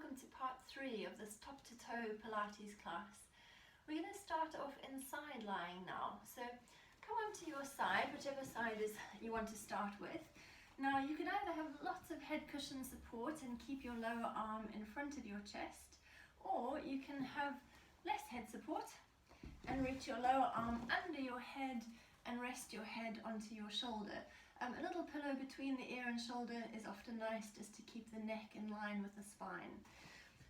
welcome to part 3 of this top to toe Pilates class. We're going to start off in side lying now. So come onto your side, whichever side is you want to start with. Now you can either have lots of head cushion support and keep your lower arm in front of your chest, or you can have less head support and reach your lower arm under your head and rest your head onto your shoulder. A little pillow between the ear and shoulder is often nice just to keep the neck in line with the spine.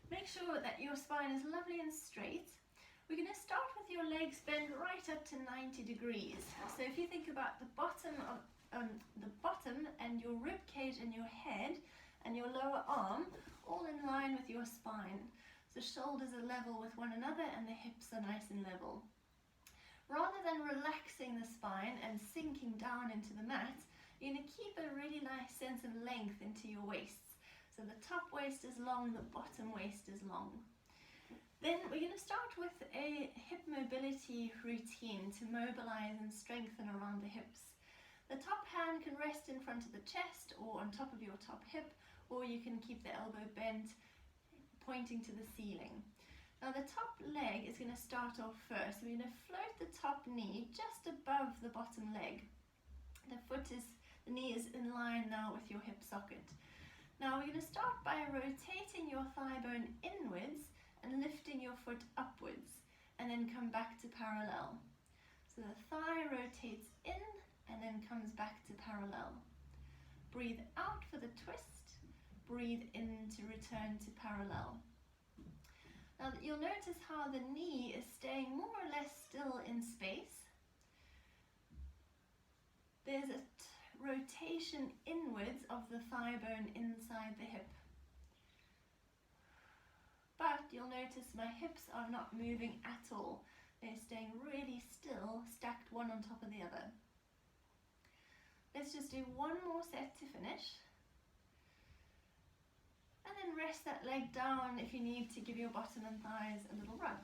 Make sure that your spine is lovely and straight. We're going to start with your legs bent right up to 90 degrees. So if you think about the bottom and your rib cage and your head and your lower arm all in line with your spine. The shoulders are level with one another and the hips are nice and level. Rather than relaxing the spine and sinking down into the mat, you're going to keep a really nice sense of length into your waists. So the top waist is long, the bottom waist is long. Then we're going to start with a hip mobility routine to mobilize and strengthen around the hips. The top hand can rest in front of the chest or on top of your top hip, or you can keep the elbow bent, pointing to the ceiling. Now the top leg is going to start off first. We're going to float the top knee just above the bottom leg. The knee is in line now with your hip socket. Now we're going to start by rotating your thigh bone inwards and lifting your foot upwards, and then come back to parallel. So the thigh rotates in and then comes back to parallel. Breathe out for the twist, breathe in to return to parallel. Now you'll notice how the knee is staying more or less still in space. There's a rotation inwards of the thigh bone inside the hip. But you'll notice my hips are not moving at all. They're staying really still, stacked one on top of the other. Let's just do one more set to finish. And then rest that leg down if you need to give your bottom and thighs a little rub.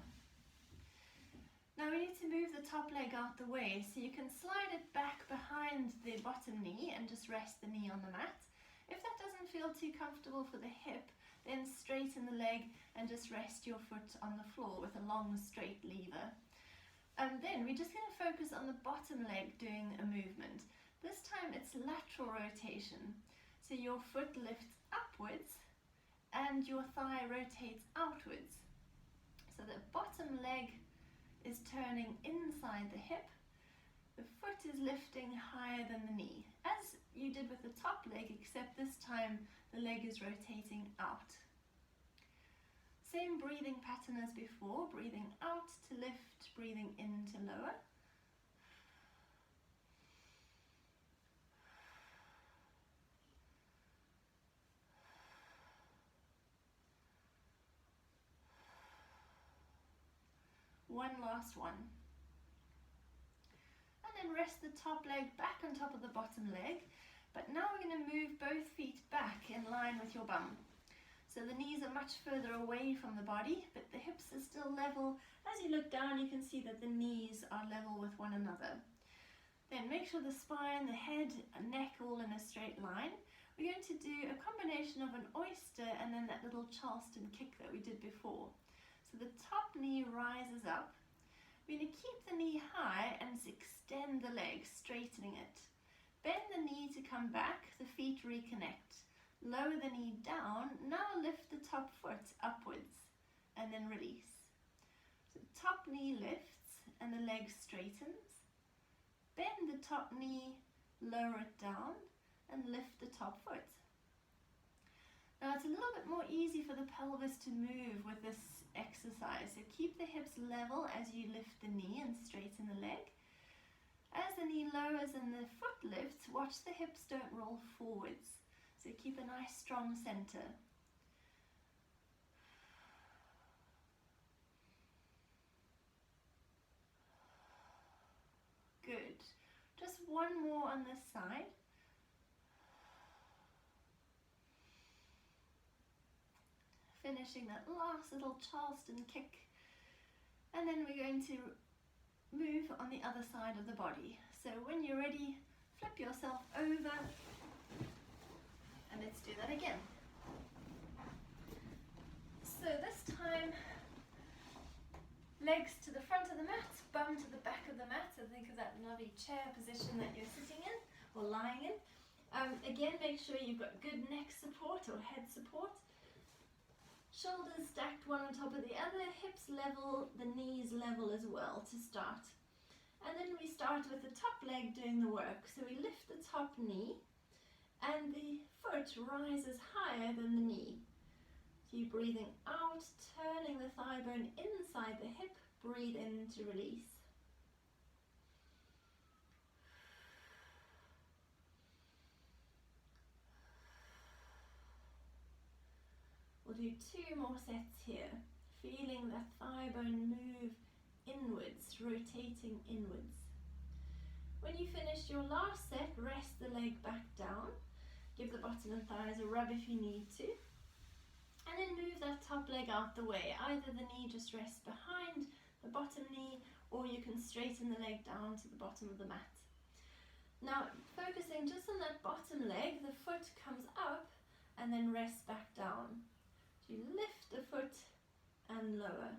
Now we need to move the top leg out the way, so you can slide it back behind the bottom knee and just rest the knee on the mat. If that doesn't feel too comfortable for the hip, then straighten the leg and just rest your foot on the floor with a long straight lever. And then we're just going to focus on the bottom leg doing a movement. This time it's lateral rotation. So your foot lifts upwards and your thigh rotates outwards. So the bottom leg is turning inside the hip, the foot is lifting higher than the knee, as you did with the top leg, except this time the leg is rotating out. Same breathing pattern as before, breathing out to lift, breathing in to lower. One last one. And then rest the top leg back on top of the bottom leg. But now we're going to move both feet back in line with your bum. So the knees are much further away from the body, but the hips are still level. As you look down, you can see that the knees are level with one another. Then make sure the spine, the head, and neck all in a straight line. We're going to do a combination of an oyster and then that little Charleston kick that we did before. So the top knee rises up. We're going to keep the knee high and extend the leg, straightening it. Bend the knee to come back, the feet reconnect. Lower the knee down, now lift the top foot upwards and then release. So the top knee lifts and the leg straightens. Bend the top knee, lower it down and lift the top foot. Now it's a little bit more easy for the pelvis to move with this exercise, so keep the hips level as you lift the knee and straighten the leg. As the knee lowers and the foot lifts, watch the hips don't roll forwards, so keep a nice strong center. Good. Just one more on this side. Finishing that last little Charleston kick, and then we're going to move on the other side of the body. So when you're ready, flip yourself over and let's do that again. Legs to the front of the mat, bum to the back of the mat. So think of that lovely chair position that you're sitting in or lying in. Again, make sure you've got good neck support or head support. Shoulders stacked one on top of the other, hips level, the knees level as well to start. And then we start with the top leg doing the work. So we lift the top knee and the foot rises higher than the knee. So you're breathing out, turning the thigh bone inside the hip, breathe in to release. We'll do 2 more sets here, feeling that thigh bone move inwards, rotating inwards. When you finish your last set, rest the leg back down. Give the bottom and thighs a rub if you need to. And then move that top leg out the way. Either the knee just rests behind the bottom knee, or you can straighten the leg down to the bottom of the mat. Now, focusing just on that bottom leg, the foot comes up and then rests back down. So you lift the foot and lower.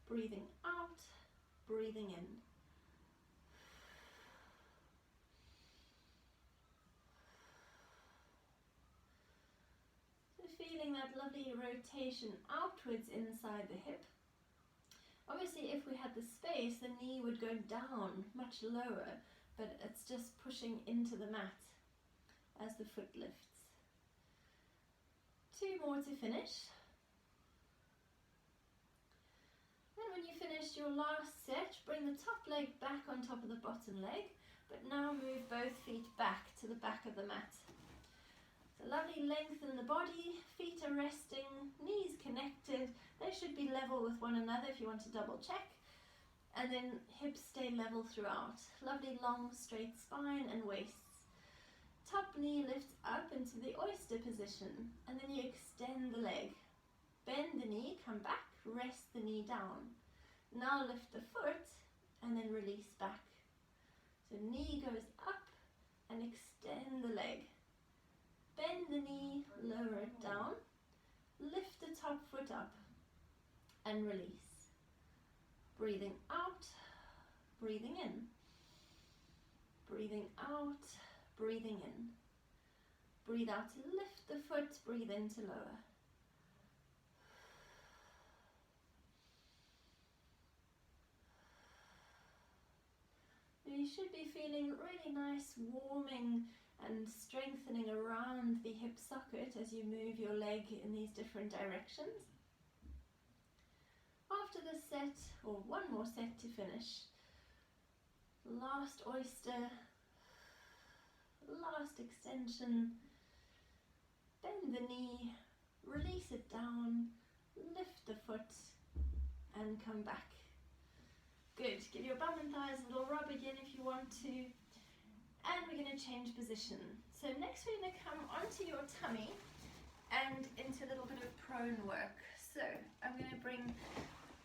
Breathing out, breathing in. So feeling that lovely rotation outwards inside the hip. Obviously, if we had the space, the knee would go down much lower, but it's just pushing into the mat as the foot lifts. 2 more to finish. Then when you finish your last set, bring the top leg back on top of the bottom leg, but now move both feet back to the back of the mat. So lovely length in the body, feet are resting, knees connected. They should be level with one another if you want to double check. And then hips stay level throughout. Lovely long straight spine and waists. Top knee lifts up into the oyster position, and then you extend the leg. Bend the knee, come back, rest the knee down. Now lift the foot and then release back. So knee goes up and extend the leg. Bend the knee, lower it down. Lift the top foot up and release. Breathing out, breathing in. Breathing out, breathing in. Breathe out to lift the foot, breathe in to lower. You should be feeling really nice warming and strengthening around the hip socket as you move your leg in these different directions. After this set, or 1 more set to finish, last oyster, last extension, bend the knee, release it down, lift the foot and come back. Good, give your bum and thighs a little rub again if you want to. And we're going to change position. So next we're going to come onto your tummy and into a little bit of prone work. So I'm going to bring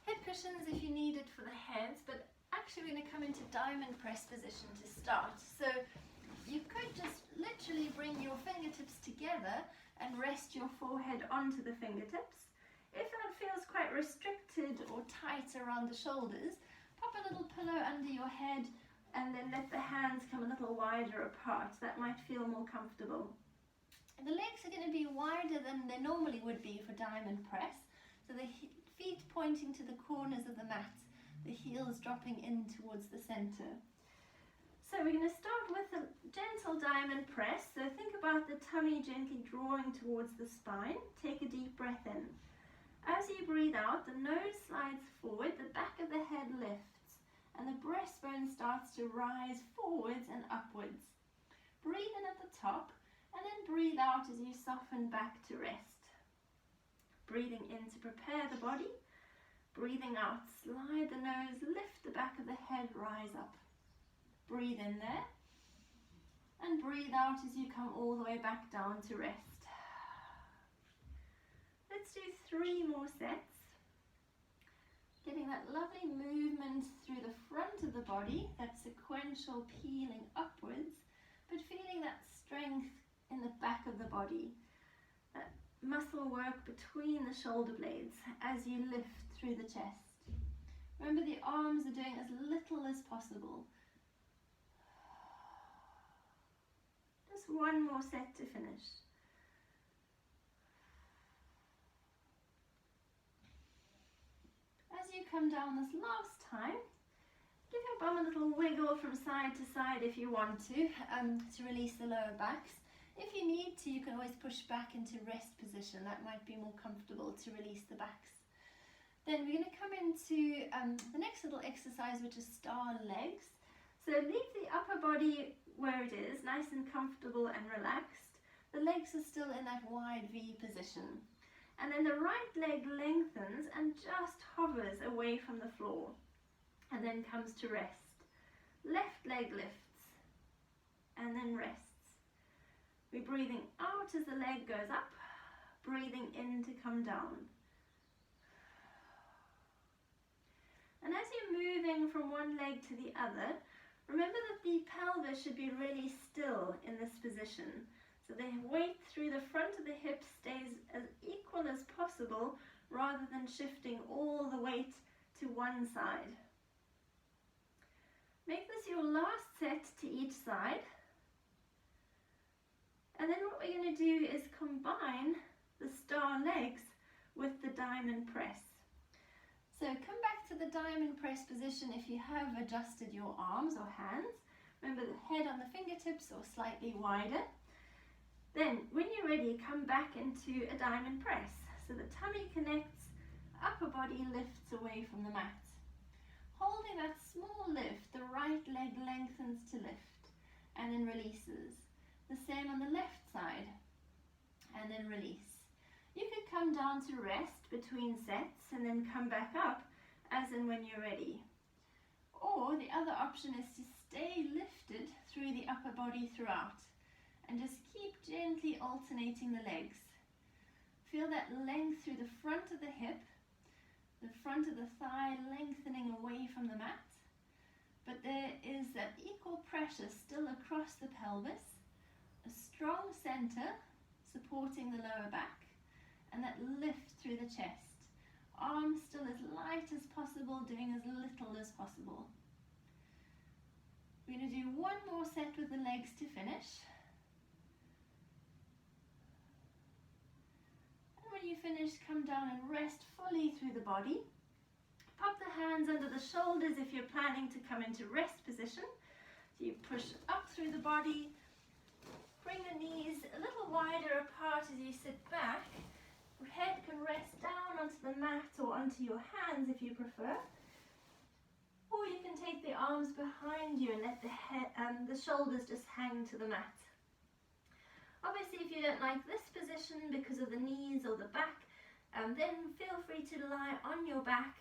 head cushions if you need it for the hands, but actually we're going to come into diamond press position to start. So you could just literally bring your fingertips together and rest your forehead onto the fingertips. If that feels quite restricted or tight around the shoulders, pop a little pillow under your head and then let the hands come a little wider apart. That might feel more comfortable. The legs are going to be wider than they normally would be for diamond press. So the feet pointing to the corners of the mat, the heels dropping in towards the center. So we're going to start with a gentle diamond press. So think about the tummy gently drawing towards the spine. Take a deep breath in. As you breathe out, the nose slides forward, the back of the head lifts, and the breastbone starts to rise forwards and upwards. Breathe in at the top, and then breathe out as you soften back to rest. Breathing in to prepare the body. Breathing out, slide the nose, lift the back of the head, rise up. Breathe in there, and breathe out as you come all the way back down to rest. Let's do 3 more sets. Getting that lovely movement through the front of the body, that sequential peeling upwards, but feeling that strength in the back of the body. That muscle work between the shoulder blades as you lift through the chest. Remember, the arms are doing as little as possible. Just one more set to finish. As you come down this last time, give your bum a little wiggle from side to side if you want to release the lower backs. If you need to, you can always push back into rest position. That might be more comfortable to release the backs. Then we're going to come into the next little exercise, which is star legs. So leave the upper body where it is, nice and comfortable and relaxed. The legs are still in that wide V position. And then the right leg lengthens and just hovers away from the floor. And then comes to rest. Left leg lifts and then rests. We're breathing out as the leg goes up, breathing in to come down. And as you're moving from one leg to the other, remember that the pelvis should be really still in this position. So the weight through the front of the hips stays as equal as possible rather than shifting all the weight to one side. Make this your last set to each side. And then what we're going to do is combine the star legs with the diamond press. So come back to the diamond press position if you have adjusted your arms or hands. Remember, the head on the fingertips or slightly wider. Then when you're ready, come back into a diamond press. So the tummy connects, upper body lifts away from the mat. Holding that small lift, the right leg lengthens to lift and then releases. The same on the left side, and then release. You could come down to rest between sets and then come back up as and when you're ready. Or the other option is to stay lifted through the upper body throughout and just keep gently alternating the legs. Feel that length through the front of the hip, the front of the thigh lengthening away from the mat, but there is that equal pressure still across the pelvis. A strong center supporting the lower back and that lift through the chest. Arms still as light as possible, doing as little as possible. We're going to do one more set with the legs to finish. And when you finish, come down and rest fully through the body. Pop the hands under the shoulders if you're planning to come into rest position. So you push up through the body. Bring the knees a little wider apart as you sit back. Your head can rest down onto the mat or onto your hands if you prefer. Or you can take the arms behind you and let the shoulders just hang to the mat. Obviously, if you don't like this position because of the knees or the back, then feel free to lie on your back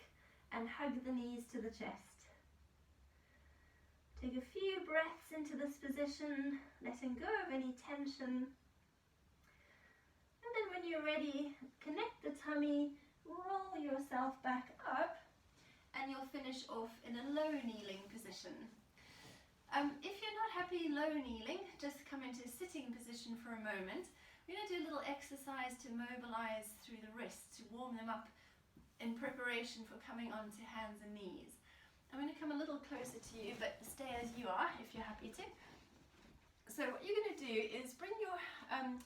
and hug the knees to the chest. Take a few breaths into this position, letting go of any tension. And then when you're ready, connect the tummy, roll yourself back up, and you'll finish off in a low kneeling position. If you're not happy low kneeling, just come into a sitting position for a moment. We're going to do a little exercise to mobilize through the wrists, to warm them up in preparation for coming onto hands and knees. I'm going to come a little closer to you, but stay as you are if you're happy to. So what you're going to do is bring your hands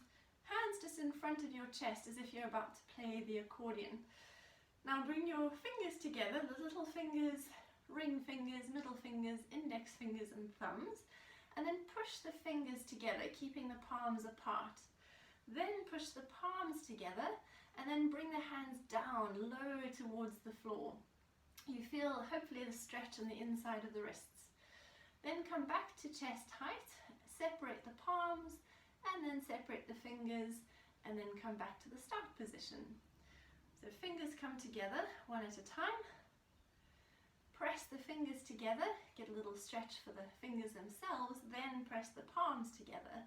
just in front of your chest as if you're about to play the accordion. Now bring your fingers together, the little fingers, ring fingers, middle fingers, index fingers and thumbs, and then push the fingers together, keeping the palms apart. Then push the palms together and then bring the hands down, lower towards the floor. You feel hopefully the stretch on the inside of the wrists. Then come back to chest height, separate the palms and then separate the fingers and then come back to the start position. So fingers come together one at a time. Press the fingers together, get a little stretch for the fingers themselves, then press the palms together.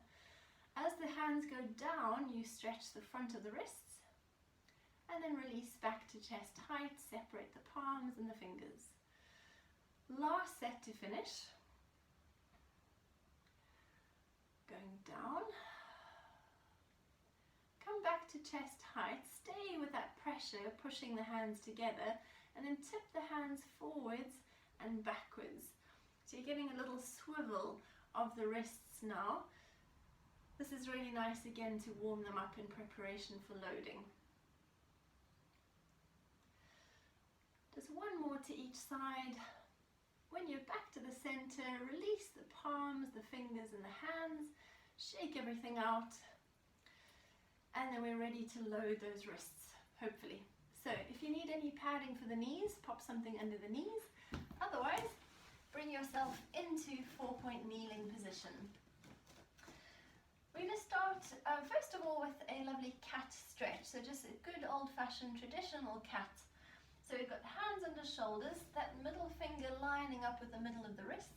As the hands go down, you stretch the front of the wrists and then release back to chest height, separate the palms and the fingers. Last set to finish. Going down. Come back to chest height, stay with that pressure, pushing the hands together, and then tip the hands forwards and backwards. So you're getting a little swivel of the wrists now. This is really nice again to warm them up in preparation for loading. Just one more to each side. When you're back to the center, release the palms, the fingers and the hands, shake everything out, and then we're ready to load those wrists, hopefully. So if you need any padding for the knees, pop something under the knees. Otherwise, bring yourself into 4-point kneeling position. We're going to start, first of all, with a lovely cat stretch. So just a good old-fashioned traditional cat. So we've got hands under shoulders, that middle finger lining up with the middle of the wrist.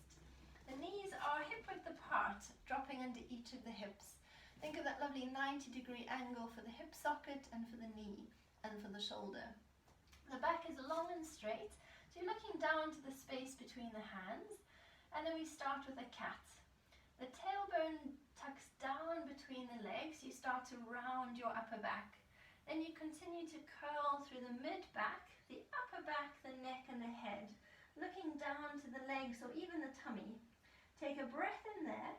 The knees are hip-width apart, dropping under each of the hips. Think of that lovely 90-degree angle for the hip socket and for the knee and for the shoulder. The back is long and straight, so you're looking down to the space between the hands, and then we start with a cat. The tailbone tucks down between the legs, you start to round your upper back. Then you continue to curl through the mid-back, the upper back, the neck and the head, looking down to the legs or even the tummy. Take a breath in there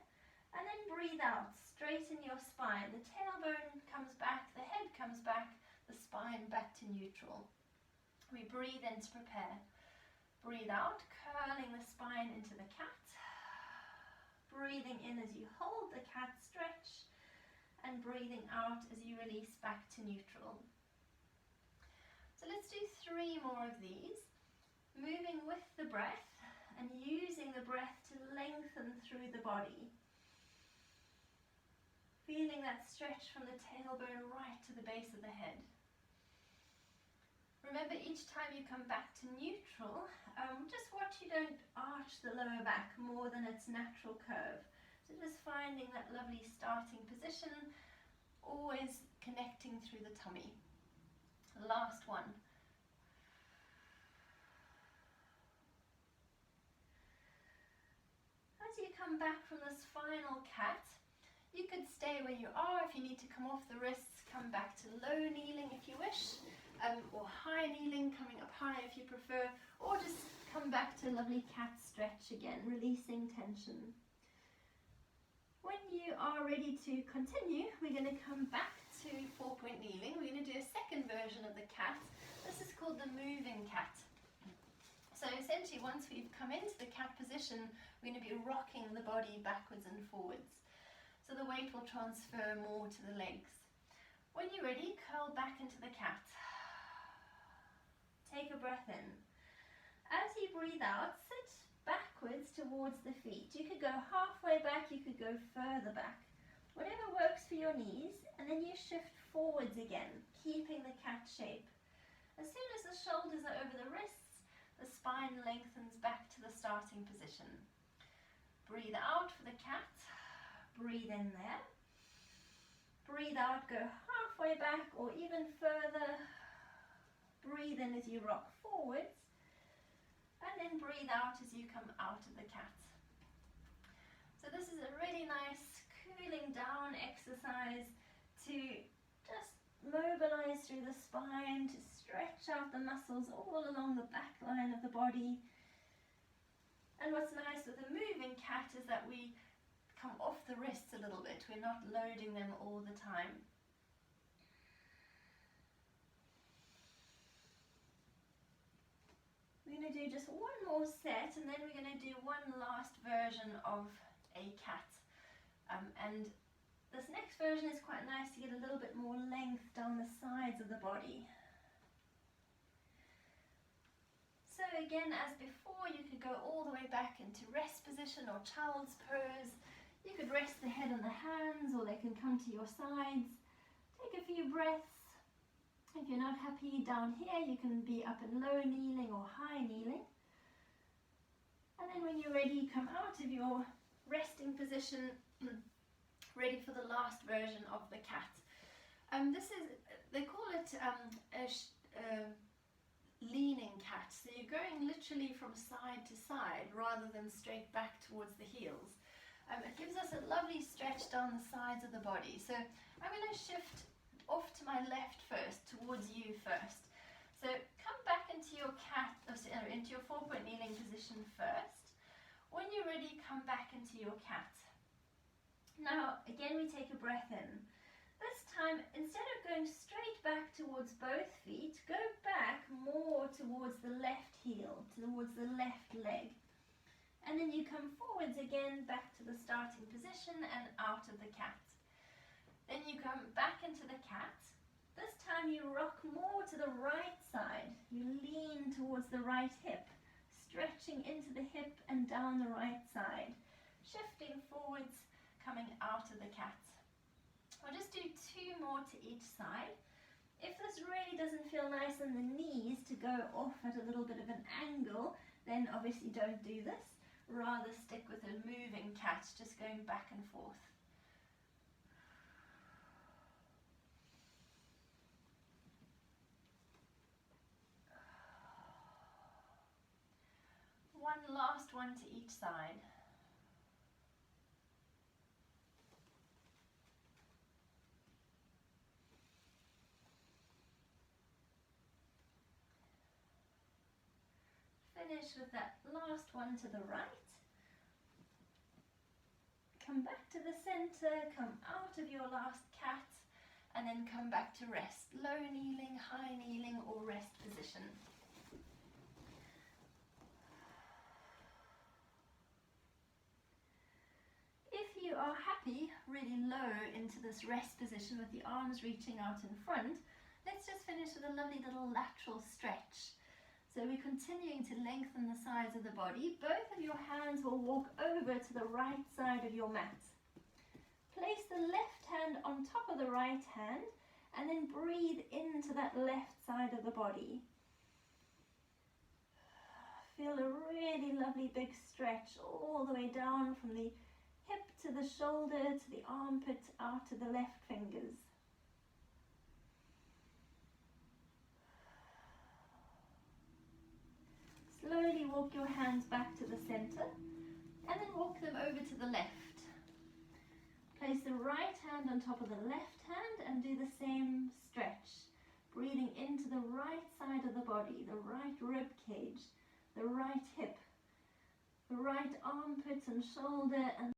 and then breathe out, straighten your spine. The tailbone comes back, the head comes back, the spine back to neutral. We breathe in to prepare. Breathe out, curling the spine into the cat. Breathing in as you hold the cat stretch, and breathing out as you release back to neutral. So let's do 3 more of these, moving with the breath and using the breath to lengthen through the body. Feeling that stretch from the tailbone right to the base of the head. Remember, each time you come back to neutral, just watch you don't arch the lower back more than its natural curve. So just finding that lovely starting position, always connecting through the tummy. Last one. As you come back from this final cat, you could stay where you are. If you need to come off the wrists, come back to low kneeling if you wish, or high kneeling, coming up high if you prefer, or just come back to a lovely cat stretch again, releasing tension. When you are ready to continue, we're going to come back to 4-point kneeling. We're going to do a second version of the cat. This is called the moving cat. So essentially, once we've come into the cat position, we're going to be rocking the body backwards and forwards. So the weight will transfer more to the legs. When you're ready, curl back into the cat. Take a breath in. As you breathe out, sit backwards towards the feet. You could go halfway back, you could go further back. Whatever works for your knees, and then you shift forwards again, keeping the cat shape. As soon as the shoulders are over the wrists, the spine lengthens back to the starting position. Breathe out for the cat. Breathe in there. Breathe out, go halfway back or even further. Breathe in as you rock forwards. And then breathe out as you come out of the cat. So this is a really nice cooling down exercise to just mobilize through the spine, to stretch out the muscles all along the back line of the body. And what's nice with a moving cat is that we come off the wrists a little bit. We're not loading them all the time. We're going to do just one more set, and then we're going to do one last version of a cat. And this next version is quite nice to get a little bit more length down the sides of the body. So again, as before, you could go all the way back into rest position or child's pose. You could rest the head on the hands, or they can come to your sides. Take a few breaths. If you're not happy down here, you can be up in low kneeling or high kneeling. And then when you're ready, come out of your resting position, ready for the last version of the cat. They call it a leaning cat. So you're going literally from side to side rather than straight back towards the heels. It gives us a lovely stretch down the sides of the body. So I'm going to shift off to my left first, towards you first. So come back into your your cat, into your 4-point kneeling position first. When you're ready, come back into your cat. Now, again, we take a breath in. This time, instead of going straight back towards both feet, go back more towards the left heel, towards the left leg. And then you come forwards again, back to the starting position and out of the cat. Then you come back into the cat. This time you rock more to the right side. You lean towards the right hip, stretching into the hip and down the right side. Shifting forwards, coming out of the cat. I'll just do 2 more to each side. If this really doesn't feel nice in the knees to go off at a little bit of an angle, then obviously don't do this. Rather stick with a moving cat, just going back and forth. One last one to each side. Finish with that last one to the right. Come back to the center, come out of your last cat, and then come back to rest. Low kneeling, high kneeling, or rest position. If you are happy, really low into this rest position with the arms reaching out in front, let's just finish with a lovely little lateral stretch. So we're continuing to lengthen the sides of the body. Both of your hands will walk over to the right side of your mat. Place the left hand on top of the right hand and then breathe into that left side of the body. Feel a really lovely big stretch all the way down from the hip to the shoulder to the armpit out to the left fingers. Slowly walk your hands back to the center and then walk them over to the left. Place the right hand on top of the left hand and do the same stretch. Breathing into the right side of the body, the right rib cage, the right hip, the right armpit and shoulder and